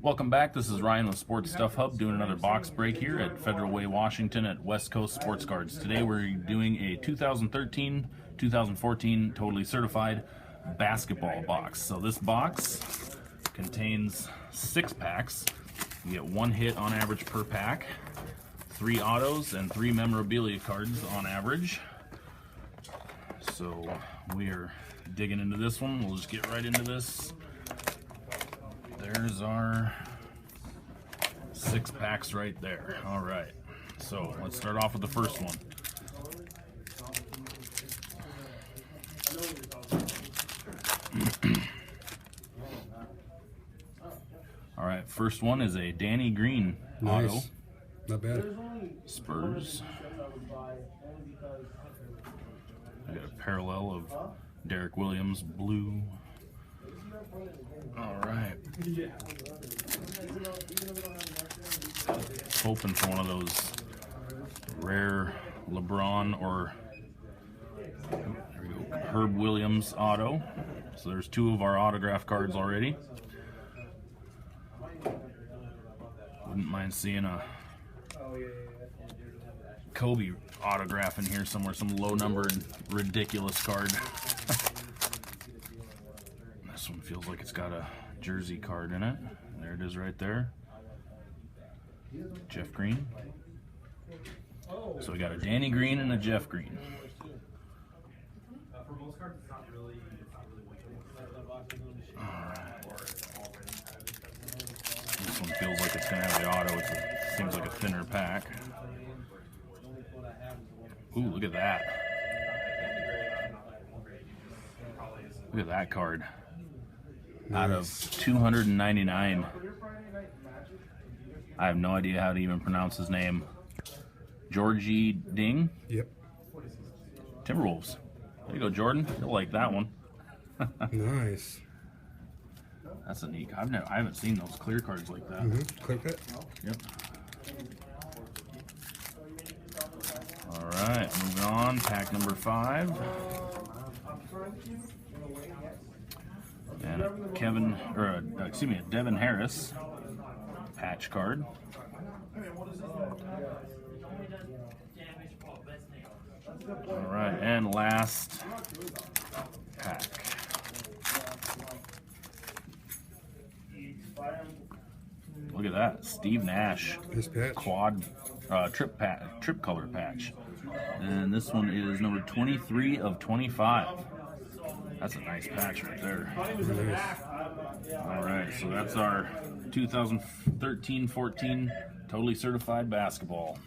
Welcome back. This is Ryan with Sports Stuff Hub doing another box break here at Federal Way, Washington at West Coast Sports Cards. Today we're doing a 2013-2014 Totally Certified Basketball box. So this box contains 6 packs. You get 1 hit on average per pack, 3 autos, and 3 memorabilia cards on average. So we are digging into this one. We'll just get right into this. There's our 6 packs right there. All right, so let's start off with the first one. All right, first one is a Danny Green auto. Nice. Not bad. Spurs. I got a parallel of Derek Williams, blue. All right. Hoping for one of those rare LeBron or there we go, Herb Williams auto. So there's 2 of our autograph cards already. Wouldn't mind seeing a Kobe autograph in here somewhere, some low-numbered, ridiculous card. This one feels like it's got a jersey card in it. There it is right there. Jeff Green. So we got a Danny Green and a Jeff Green. This one feels like it's going to have the auto. It seems like a thinner pack. Ooh, look at that. Look at that card. Out of 299. I have no idea how to even pronounce his name. Georgie Ding? Yep. Timberwolves. There you go, Jordan. You'll like that one. Nice. That's a neat. I haven't seen those clear cards like that. Click it. Yep. All right, moving on. Pack number 5. And a Devin Harris patch card. All right, and last pack. Look at that, Steve Nash. Nice patch. Quad trip color patch, and this one is number 23 of 25. That's a nice patch right there. Nice. All right, so that's our 2013-14 Totally Certified Basketball.